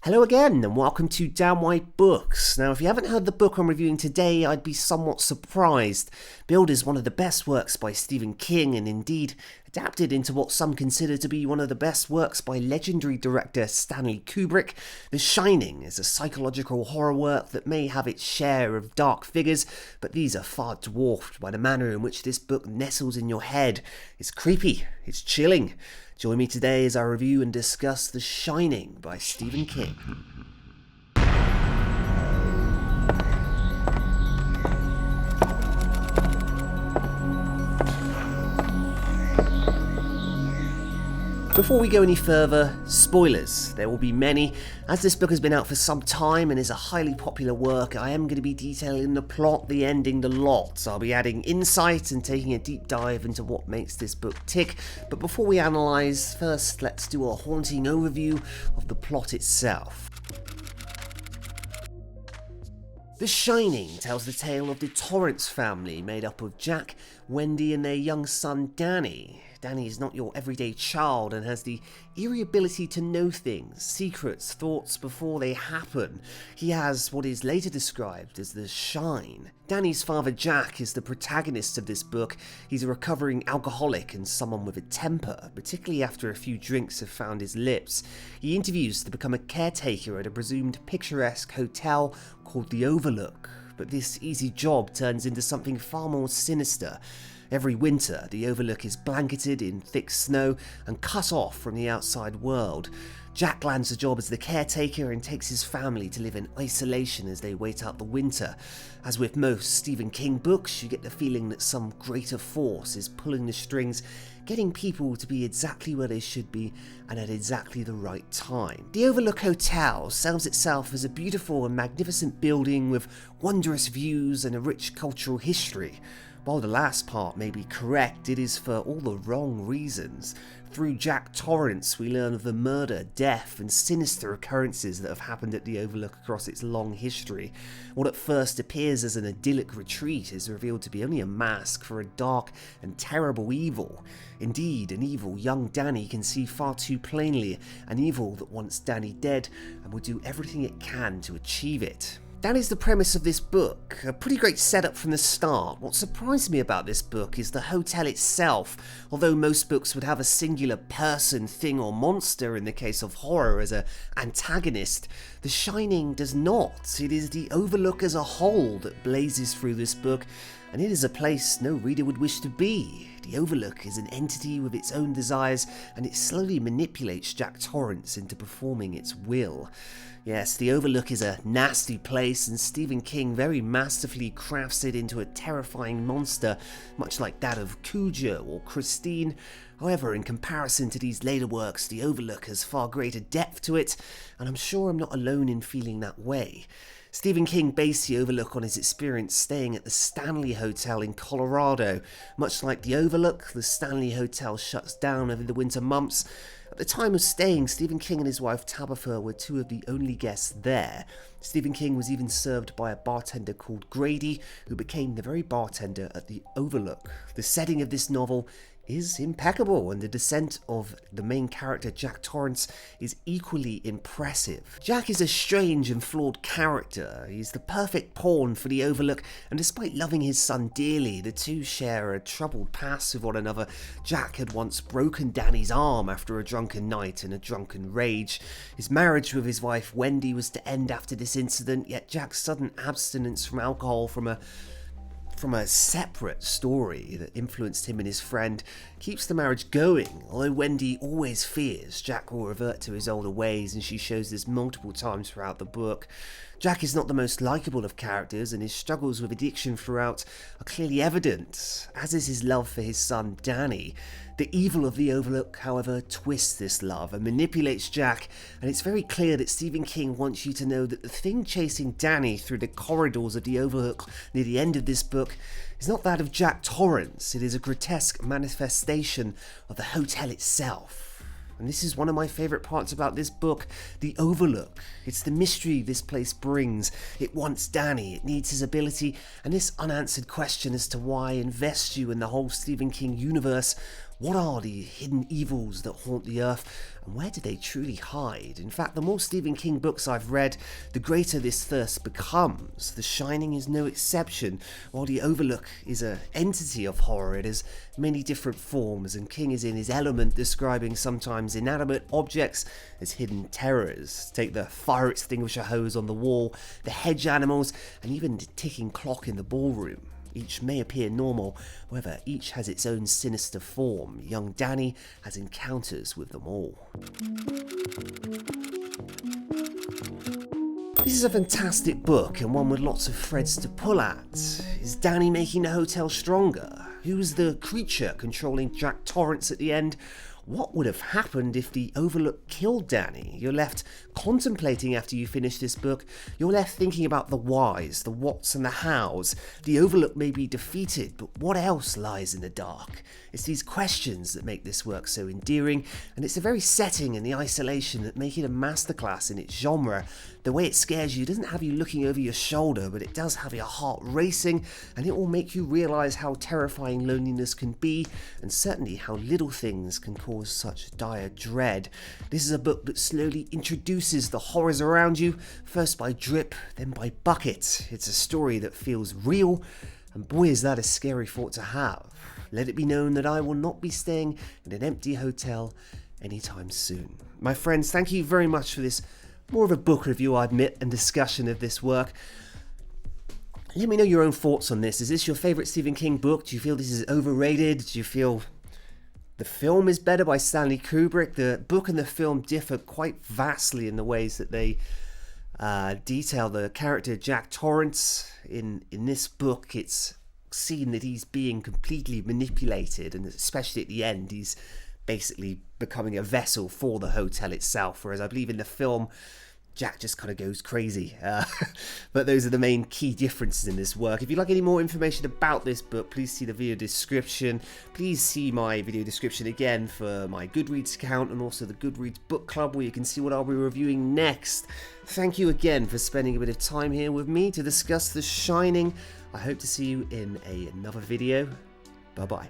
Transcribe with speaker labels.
Speaker 1: Hello again and welcome to DanWhiteBooks. Now if you haven't heard the book I'm reviewing today, I'd be somewhat surprised. Billed is one of the best works by Stephen King and indeed adapted into what some consider to be one of the best works by legendary director Stanley Kubrick. The Shining is a psychological horror work that may have its share of dark figures, but these are far dwarfed by the manner in which this book nestles in your head. It's creepy, it's chilling. Join me today as I review and discuss The Shining by Stephen King. Before we go any further, spoilers. There will be many. As this book has been out for some time and is a highly popular work, I am going to be detailing the plot, the ending, the lot. I'll be adding insight and taking a deep dive into what makes this book tick. But before we analyse, first let's do a haunting overview of the plot itself. The Shining tells the tale of the Torrance family made up of Jack, Wendy and their young son Danny. Danny is not your everyday child and has the eerie ability to know things, secrets, thoughts before they happen. He has what is later described as the shine. Danny's father Jack is the protagonist of this book. He's a recovering alcoholic and someone with a temper, particularly after a few drinks have found his lips. He interviews to become a caretaker at a presumed picturesque hotel called the Overlook, but this easy job turns into something far more sinister. Every winter, the Overlook is blanketed in thick snow and cut off from the outside world. Jack lands a job as the caretaker and takes his family to live in isolation as they wait out the winter. As with most Stephen King books, you get the feeling that some greater force is pulling the strings, getting people to be exactly where they should be and at exactly the right time. The Overlook Hotel sells itself as a beautiful and magnificent building with wondrous views and a rich cultural history. While the last part may be correct, it is for all the wrong reasons. Through Jack Torrance, we learn of the murder, death, and sinister occurrences that have happened at the Overlook across its long history. What at first appears as an idyllic retreat is revealed to be only a mask for a dark and terrible evil. Indeed, an evil young Danny can see far too plainly, an evil that wants Danny dead and will do everything it can to achieve it. That is the premise of this book, a pretty great setup from the start. What surprised me about this book is the hotel itself. Although most books would have a singular person, thing or monster in the case of horror as an antagonist, The Shining does not. It is the Overlook as a whole that blazes through this book, and it is a place no reader would wish to be. The Overlook is an entity with its own desires, and it slowly manipulates Jack Torrance into performing its will. Yes, the Overlook is a nasty place, and Stephen King very masterfully crafts it into a terrifying monster, much like that of Cujo or Christine. However, in comparison to these later works, the Overlook has far greater depth to it, and I'm sure I'm not alone in feeling that way. Stephen King based the Overlook on his experience staying at the Stanley Hotel in Colorado. Much like the Overlook, the Stanley Hotel shuts down over the winter months. At the time of staying, Stephen King and his wife Tabitha were two of the only guests there. Stephen King was even served by a bartender called Grady, who became the very bartender at the Overlook. The setting of this novel is impeccable, and the descent of the main character Jack Torrance is equally impressive. Jack is a strange and flawed character. He's the perfect pawn for the Overlook, and despite loving his son dearly, the two share a troubled past with one another. Jack had once broken Danny's arm after a drunken night and a drunken rage. His marriage with his wife Wendy was to end after this incident, yet Jack's sudden abstinence from alcohol from a separate story that influenced him and his friend keeps the marriage going, although Wendy always fears Jack will revert to his older ways, and she shows this multiple times throughout the book. Jack is not the most likeable of characters, and his struggles with addiction throughout are clearly evident, as is his love for his son Danny. The evil of the Overlook, however, twists this love and manipulates Jack, and it's very clear that Stephen King wants you to know that the thing chasing Danny through the corridors of the Overlook near the end of this book is not that of Jack Torrance. It is a grotesque manifestation of the hotel itself. And this is one of my favourite parts about this book, the Overlook. It's the mystery this place brings. It wants Danny, it needs his ability, and this unanswered question as to why invests you in the whole Stephen King universe. What are the hidden evils that haunt the earth, and where do they truly hide? In fact, the more Stephen King books I've read, the greater this thirst becomes. The Shining is no exception. While The Overlook is an entity of horror, it has many different forms, and King is in his element describing sometimes inanimate objects as hidden terrors. Take the fire extinguisher hose on the wall, the hedge animals, and even the ticking clock in the ballroom. Each may appear normal, however, each has its own sinister form. Young Danny has encounters with them all. This is a fantastic book, and one with lots of threads to pull at. Is Danny making the hotel stronger? Who's the creature controlling Jack Torrance at the end? What would have happened if the Overlook killed Danny? You're left contemplating after you finish this book. You're left thinking about the whys, the whats and the hows. The Overlook may be defeated, but what else lies in the dark? It's these questions that make this work so endearing, and it's the very setting and the isolation that make it a masterclass in its genre. The way it scares you doesn't have you looking over your shoulder, but it does have your heart racing, and it will make you realise how terrifying loneliness can be, and certainly how little things can cause such dire dread. This is a book that slowly introduces the horrors around you, first by drip, then by bucket. It's a story that feels real, and boy is that a scary thought to have. Let it be known that I will not be staying in an empty hotel anytime soon. My friends, thank you very much for this more of a book review, I admit, and discussion of this work. Let me know your own thoughts on this. Is this your favourite Stephen King book? Do you feel this is overrated? Do you feel the film is better by Stanley Kubrick? The book and the film differ quite vastly in the ways that they detail the character Jack Torrance. In this book, it's seen that he's being completely manipulated, and especially at the end, he's basically becoming a vessel for the hotel itself, whereas I believe in the film, Jack just kind of goes crazy. But those are the main key differences in this work. If you'd like any more information about this book, please see the video description. Please see my video description again for my Goodreads account, and also the Goodreads book club, where you can see what I'll be reviewing next. Thank you again for spending a bit of time here with me to discuss The Shining. I hope to see you in another video. Bye bye.